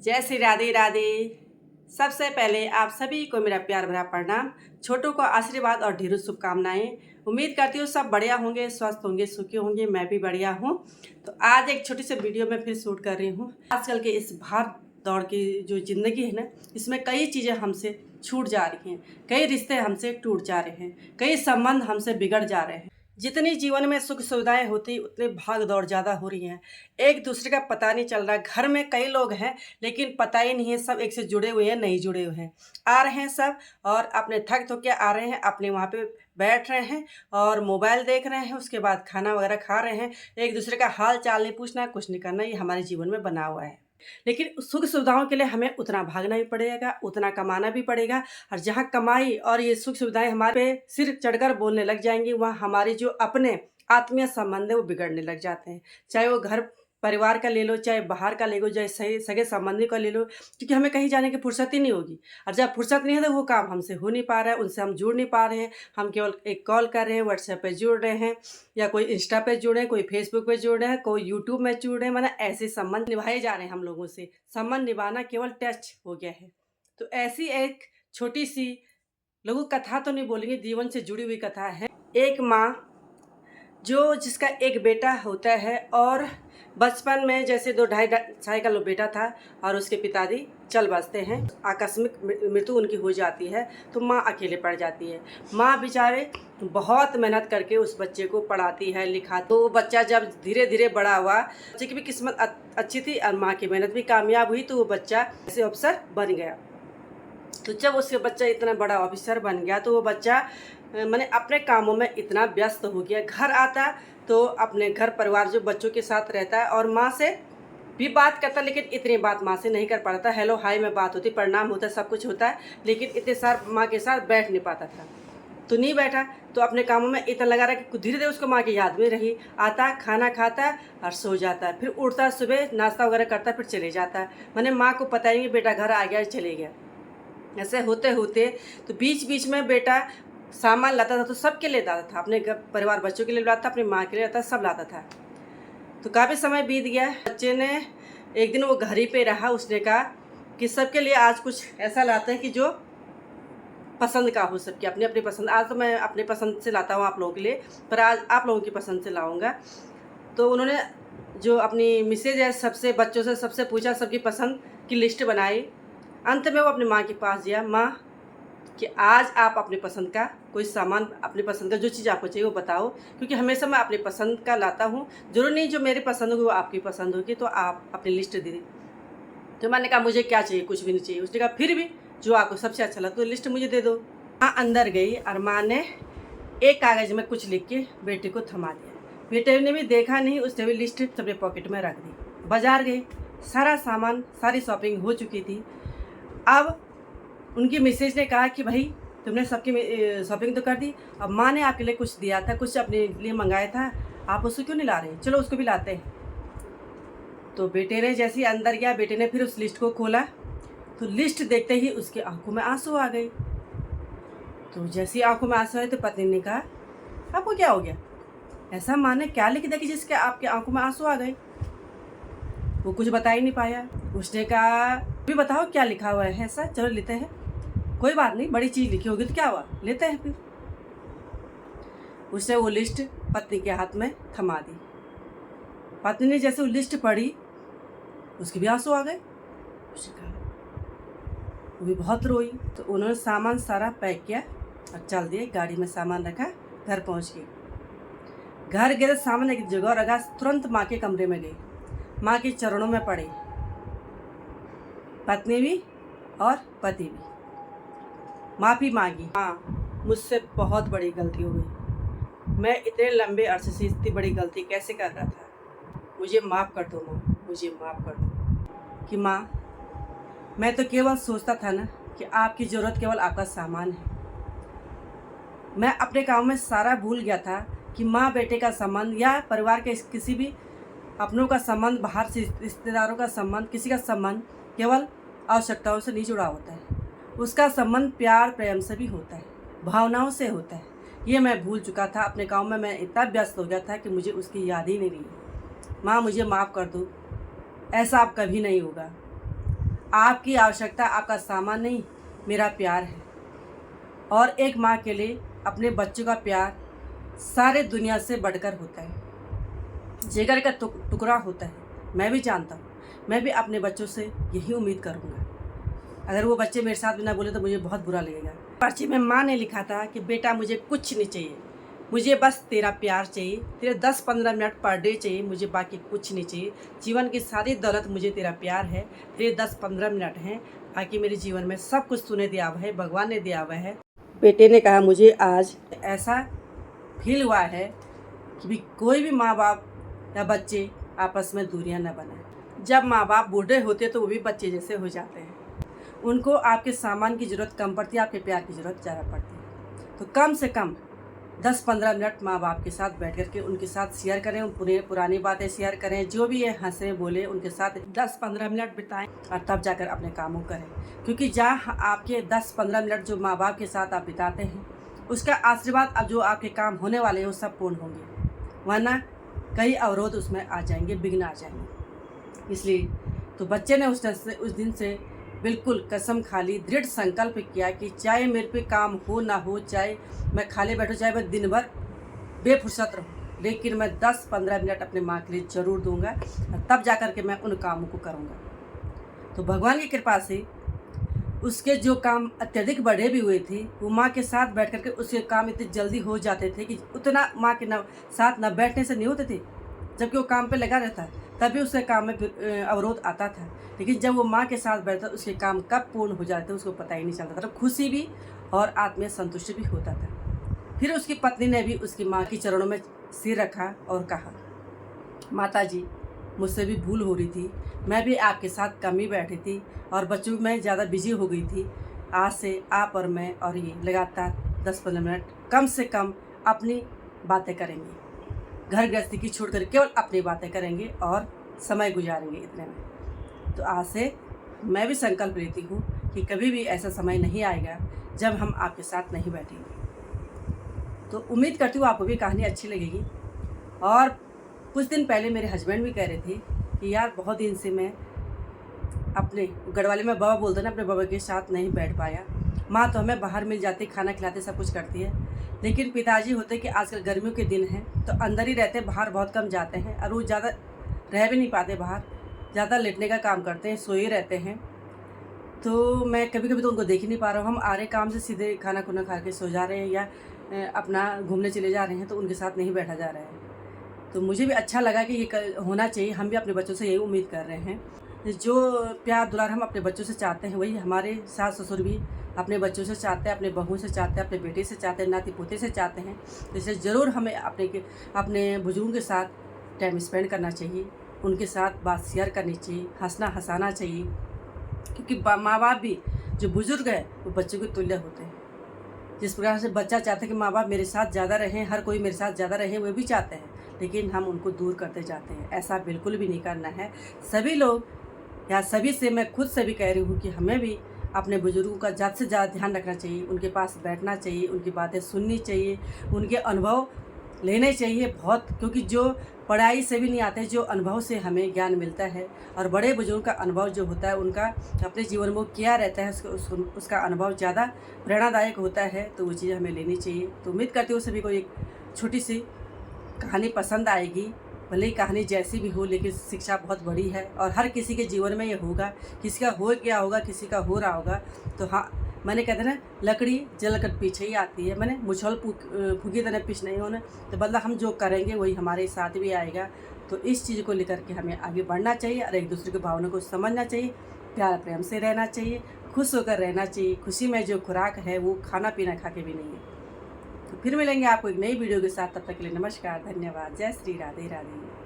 जय श्री राधे राधे। सबसे पहले आप सभी को मेरा प्यार भरा प्रणाम, छोटों को आशीर्वाद और ढेरों शुभकामनाएं। उम्मीद करती हूँ सब बढ़िया होंगे, स्वस्थ होंगे, सुखी होंगे। मैं भी बढ़िया हूँ। तो आज एक छोटी सी वीडियो में फिर शूट कर रही हूँ। आजकल के इस भाग दौड़ की जो ज़िंदगी है ना, इसमें कई चीज़ें हमसे छूट जा रही हैं, कई रिश्ते हमसे टूट जा रहे हैं, कई संबंध हमसे बिगड़ जा रहे हैं। जितनी जीवन में सुख सुविधाएं होती उतनी भाग दौड़ ज़्यादा हो रही हैं। एक दूसरे का पता नहीं चल रहा। घर में कई लोग हैं लेकिन पता ही नहीं है सब एक से जुड़े हुए हैं नहीं जुड़े हुए हैं। आ रहे हैं सब और अपने थक के आ रहे हैं, अपने वहाँ पे बैठ रहे हैं और मोबाइल देख रहे हैं। उसके बाद खाना वगैरह खा रहे हैं। एक दूसरे का हाल चाल नहीं पूछना, कुछ नहीं करना। ये हमारे जीवन में बना हुआ है। लेकिन सुख सुविधाओं के लिए हमें उतना भागना भी पड़ेगा, उतना कमाना भी पड़ेगा। और जहाँ कमाई और ये सुख सुविधाएं हमारे पे सिर चढ़कर बोलने लग जाएंगी, वहाँ हमारे जो अपने आत्मीय संबंध है वो बिगड़ने लग जाते हैं। चाहे वो घर परिवार का ले लो, चाहे बाहर का ले लो, चाहे सही सगे संबंधी का ले लो, क्योंकि हमें कहीं जाने की फुर्सत ही नहीं होगी। और जब फुर्सत नहीं है तो वो काम हमसे हो नहीं पा रहा है, उनसे हम जुड़ नहीं पा रहे हैं। हम केवल एक कॉल कर रहे हैं, व्हाट्सएप पे जुड़ रहे हैं, या कोई इंस्टा पे जुड़े हैं, कोई फेसबुक पे जुड़ रहे हैं, कोई यूट्यूब में जुड़ रहे हैं। मतलब ऐसे संबंध निभाए जा रहे हैं। हम लोगों से संबंध निभाना केवल टच हो गया है। तो ऐसी एक छोटी सी लघु कथा तो नहीं बोलेंगे, जीवन से जुड़ी हुई कथा है। एक माँ जिसका एक बेटा होता है और बचपन में जैसे 2-2.5 साल का बेटा था और उसके पिताजी चल बसते हैं, आकस्मिक मृत्यु उनकी हो जाती है। तो माँ अकेले पड़ जाती है। माँ बेचारे बहुत मेहनत करके उस बच्चे को पढ़ाती है, लिखा। तो वो बच्चा जब धीरे धीरे बड़ा हुआ, बच्चे की भी किस्मत अच्छी थी और माँ की मेहनत भी कामयाब हुई, तो वो बच्चा ऐसे अफसर बन गया। तो जब उसके बच्चा इतना बड़ा ऑफिसर बन गया तो वो बच्चा मैंने अपने कामों में इतना व्यस्त हो गया। घर आता तो अपने घर परिवार जो बच्चों के साथ रहता है और माँ से भी बात करता, लेकिन इतनी बात माँ से नहीं कर पाता। हेलो हाय में बात होती, प्रणाम होता, सब कुछ होता है, लेकिन इतने सार माँ के साथ बैठ नहीं पाता था। तो नहीं बैठा तो अपने कामों में इतना लगा रहा कि धीरे धीरे उसको माँ की याद में रही। आता, खाना खाता और सो जाता है, फिर उठता, सुबह नाश्ता वगैरह करता, फिर चले जाता है। मैंने माँ को पता ही नहीं बेटा घर आ गया चले गया। ऐसे होते होते तो बीच बीच में बेटा सामान लाता था, तो सबके लिए लाता था, अपने परिवार बच्चों के लिए लाता था, अपनी माँ के लिए लाता, सब लाता था। तो काफ़ी समय बीत गया। बच्चे ने एक दिन वो घर ही पे रहा। उसने कहा कि सबके लिए आज कुछ ऐसा लाते हैं कि जो पसंद का हो, सबकी अपनी अपनी पसंद। आज तो मैं अपने पसंद से लाता हूँ आप लोगों के लिए, पर आज आप लोगों की पसंद से लाऊंगा। तो उन्होंने जो अपनी मिसेज है सबसे बच्चों से सबसे पूछा, सबकी पसंद की लिस्ट बनाई। अंत में वो अपनी माँ के पास गया। माँ कि आज आप अपनी पसंद का कोई सामान, अपनी पसंद का जो चीज़ आपको चाहिए वो बताओ, क्योंकि हमेशा मैं अपनी पसंद का लाता हूँ। जरूर नहीं जो मेरी पसंद होगी वो आपकी पसंद होगी, तो आप अपनी लिस्ट दे दी। तो मैंने कहा मुझे क्या चाहिए, कुछ भी नहीं चाहिए। उसने कहा फिर भी जो आपको सबसे अच्छा लगता है लिस्ट मुझे दे दो। माँ अंदर गई और माँ ने एक कागज़ में कुछ लिख के बेटे को थमा दिया। बेटे ने भी देखा नहीं, उसने भी लिस्ट अपने पॉकेट में रख दी। बाजार गई, सारा सामान, सारी शॉपिंग हो चुकी थी। अब उनकी मिसेज ने कहा कि भाई तुमने सबकी शॉपिंग तो कर दी, अब माँ ने आपके लिए कुछ दिया था, कुछ अपने लिए मंगाया था, आप उसको क्यों नहीं ला रहे? चलो उसको भी लाते हैं। तो बेटे ने जैसे ही अंदर गया, बेटे ने फिर उस लिस्ट को खोला तो लिस्ट देखते ही उसकी आंखों में आंसू आ गए। तो जैसे ही आंखों में आंसू आए तो पत्नी ने कहा आपको क्या हो गया? ऐसा माँ ने क्या लिख दिया कि जिसके आपके आंखों में आंसू आ गए? वो कुछ बता ही नहीं पाया। उसने कहा भी बताओ क्या लिखा हुआ है ऐसा, चलो लेते हैं। कोई बात नहीं, बड़ी चीज़ लिखी होगी तो क्या हुआ, लेते हैं। फिर उसने वो लिस्ट पत्नी के हाथ में थमा दी। पत्नी ने जैसे वो लिस्ट पढ़ी उसके भी आंसू आ गए। उसने कहा, वो भी बहुत रोई। तो उन्होंने सामान सारा पैक किया और चल दिए, गाड़ी में सामान रखा, घर पहुंच गई। घर गए तो सामान एक जगह रखा, तुरंत माँ के कमरे में गई, माँ के चरणों में पड़े, पत्नी भी और पति भी। माफ़ी मांगी। हाँ, मुझसे बहुत बड़ी गलती हो गई। मैं इतने लंबे अरसे से इतनी बड़ी गलती कैसे कर रहा था? मुझे माफ़ कर दो माँ, मुझे माफ़ कर दो। कि माँ मैं तो केवल सोचता था ना कि आपकी ज़रूरत केवल आपका सामान है। मैं अपने काम में सारा भूल गया था कि माँ बेटे का संबंध या परिवार के किसी भी अपनों का संबंध, बाहर से रिश्तेदारों का संबंध, किसी का संबंध केवल आवश्यकताओं से नहीं जुड़ा होता है। उसका संबंध प्यार प्रेम से भी होता है, भावनाओं से होता है। ये मैं भूल चुका था। अपने काम में मैं इतना व्यस्त हो गया था कि मुझे उसकी याद ही नहीं रही। माँ मुझे माफ़ कर दो, ऐसा अब कभी नहीं होगा। आपकी आवश्यकता आपका सामान नहीं, मेरा प्यार है। और एक माँ के लिए अपने बच्चों का प्यार सारे दुनिया से बढ़कर होता है, जिगर का टुकड़ा होता है। मैं भी जानता हूँ, मैं भी अपने बच्चों से यही उम्मीद करूँगा। अगर वो बच्चे मेरे साथ भी ना बोले तो मुझे बहुत बुरा लगेगा। पर्ची में माँ ने लिखा था कि बेटा मुझे कुछ नहीं चाहिए, मुझे बस तेरा प्यार चाहिए, तेरे 10-15 मिनट पर डे चाहिए, मुझे बाकी कुछ नहीं चाहिए। जीवन की सारी दौलत मुझे तेरा प्यार है, तेरे 10-15 मिनट हैं, बाकी मेरे जीवन में सब कुछ तूने दिया हुआ है, भगवान ने दिया हुआ है। बेटे ने कहा मुझे आज ऐसा फील हुआ है कि भी कोई भी माँ बाप या बच्चे आपस में दूरियां न बनाए। जब माँ बाप बूढ़े होते तो वो भी बच्चे जैसे हो जाते हैं। उनको आपके सामान की ज़रूरत कम पड़ती है, आपके प्यार की ज़रूरत ज़्यादा पड़ती है। तो कम से कम 10-15 मिनट माँ बाप के साथ बैठ कर के उनके साथ शेयर करें, पुरानी बातें शेयर करें, जो भी ये हंसे बोले उनके साथ 10-15 मिनट बिताएं और तब जाकर अपने कामों करें। क्योंकि जहाँ आपके 10-15 मिनट जो माँ बाप के साथ आप बिताते हैं, उसका आशीर्वाद अब जो आपके काम होने वाले हैं वो सब पूर्ण होंगे, वरना कई अवरोध उसमें आ जाएंगे, विघ्न आ जाएंगे। इसलिए तो बच्चे ने उस दिन से बिल्कुल कसम खा ली, दृढ़ संकल्प किया कि चाहे मेरे पे काम हो ना हो, चाहे मैं खाली बैठूँ, चाहे मैं दिन भर बेफुर्सत रहूँ, लेकिन मैं 10-15 मिनट अपने माँ के लिए ज़रूर दूंगा, तब जाकर के मैं उन कामों को करूँगा। तो भगवान की कृपा से उसके जो काम अत्यधिक बड़े भी हुए थे, वो माँ के साथ बैठ करके उसके काम इतने जल्दी हो जाते थे कि उतना माँ के साथ न बैठने से नहीं होते थे। जबकि वो काम पे लगा रहता तभी उसके काम में अवरोध आता था, लेकिन जब वो माँ के साथ बैठता उसके काम कब पूर्ण हो जाते उसको पता ही नहीं चलता था। खुशी भी और आत्मीय संतुष्टि भी होता था। फिर उसकी पत्नी ने भी उसकी माँ के चरणों में सिर रखा और कहा, माता जी मुझसे भी भूल हो रही थी, मैं भी आपके साथ कम ही बैठी थी और बच्चों में ज़्यादा बिजी हो गई थी। आज से आप और मैं और ये लगातार 10-15 मिनट कम से कम अपनी बातें करेंगे, घर गृहस्थी की छोड़ कर केवल अपनी बातें करेंगे और समय गुजारेंगे इतने में। तो आज से मैं भी संकल्प लेती हूँ कि कभी भी ऐसा समय नहीं आएगा जब हम आपके साथ नहीं बैठेंगे। तो उम्मीद करती हूँ आपको भी कहानी अच्छी लगेगी। और कुछ दिन पहले मेरे हस्बैंड भी कह रहे थे कि यार बहुत दिन से मैं अपने गढ़वाले में बाबा बोलते ना, अपने बाबा के साथ नहीं बैठ पाया। माँ तो हमें बाहर मिल जाती, खाना खिलाते, सब कुछ करती है, लेकिन पिताजी होते कि आजकल गर्मियों के दिन हैं तो अंदर ही रहते, बाहर बहुत कम जाते हैं और वो ज़्यादा रह भी नहीं पाते बाहर, ज़्यादा लेटने का काम करते हैं, सोए रहते हैं। तो मैं कभी कभी तो उनको देख ही नहीं पा रहा हूँ। हम आ रहे काम से सीधे खाना खुना खा के सो जा रहे हैं या अपना घूमने चले जा रहे हैं, तो उनके साथ नहीं बैठा जा रहा है। तो मुझे भी अच्छा लगा कि ये होना चाहिए। हम भी अपने बच्चों से यही उम्मीद कर रहे हैं, जो प्यार दुलार हम अपने बच्चों से चाहते हैं वही हमारे सास ससुर भी अपने बच्चों से चाहते हैं, अपने बहू से चाहते हैं, अपने बेटे से चाहते हैं, नाती पोते से चाहते हैं। तो इसलिए ज़रूर हमें अपने बुजुर्गों के साथ टाइम स्पेंड करना चाहिए, उनके साथ बात शेयर करनी चाहिए, हंसना हंसाना चाहिए। क्योंकि माँ बाप भी जो बुजुर्ग हैं वो बच्चों के तुल्य होते हैं। जिस प्रकार से बच्चा चाहता है कि माँ बाप मेरे साथ ज़्यादा रहें, हर कोई मेरे साथ ज़्यादा रहे, वो भी चाहते हैं, लेकिन हम उनको दूर करते जाते हैं। ऐसा बिल्कुल भी नहीं करना है। सभी लोग या सभी से, मैं खुद से भी कह रही हूँ कि हमें भी अपने बुजुर्गों का ज़्यादा से ज़्यादा ध्यान रखना चाहिए, उनके पास बैठना चाहिए, उनकी बातें सुननी चाहिए, उनके अनुभव लेने चाहिए बहुत। क्योंकि जो पढ़ाई से भी नहीं आते, जो अनुभव से हमें ज्ञान मिलता है, और बड़े बुजुर्ग का अनुभव जो होता है, उनका अपने जीवन में क्या रहता है, उसका अनुभव ज़्यादा प्रेरणादायक होता है। तो वो चीज़ हमें लेनी चाहिए। तो उम्मीद करती हूँ सभी को एक छोटी सी कहानी पसंद आएगी। भले ही कहानी जैसी भी हो, लेकिन शिक्षा बहुत बड़ी है और हर किसी के जीवन में ये होगा। किसी का हो गया होगा, किसी का हो रहा होगा। तो हाँ, मैंने कहते ना, लकड़ी जल कर पीछे ही आती है, मैंने मुछल फूकी तरह पीछे नहीं होना। तो बदला हम जो करेंगे वही हमारे साथ भी आएगा। तो इस चीज़ को लेकर के हमें आगे बढ़ना चाहिए और एक दूसरे की भावना को समझना चाहिए, प्यार प्रेम से रहना चाहिए, खुश होकर रहना चाहिए। खुशी में जो खुराक है वो खाना पीना खा के भी नहीं है। तो फिर मिलेंगे आपको एक नई वीडियो के साथ। तब तक के लिए नमस्कार, धन्यवाद, जय श्री राधे राधे।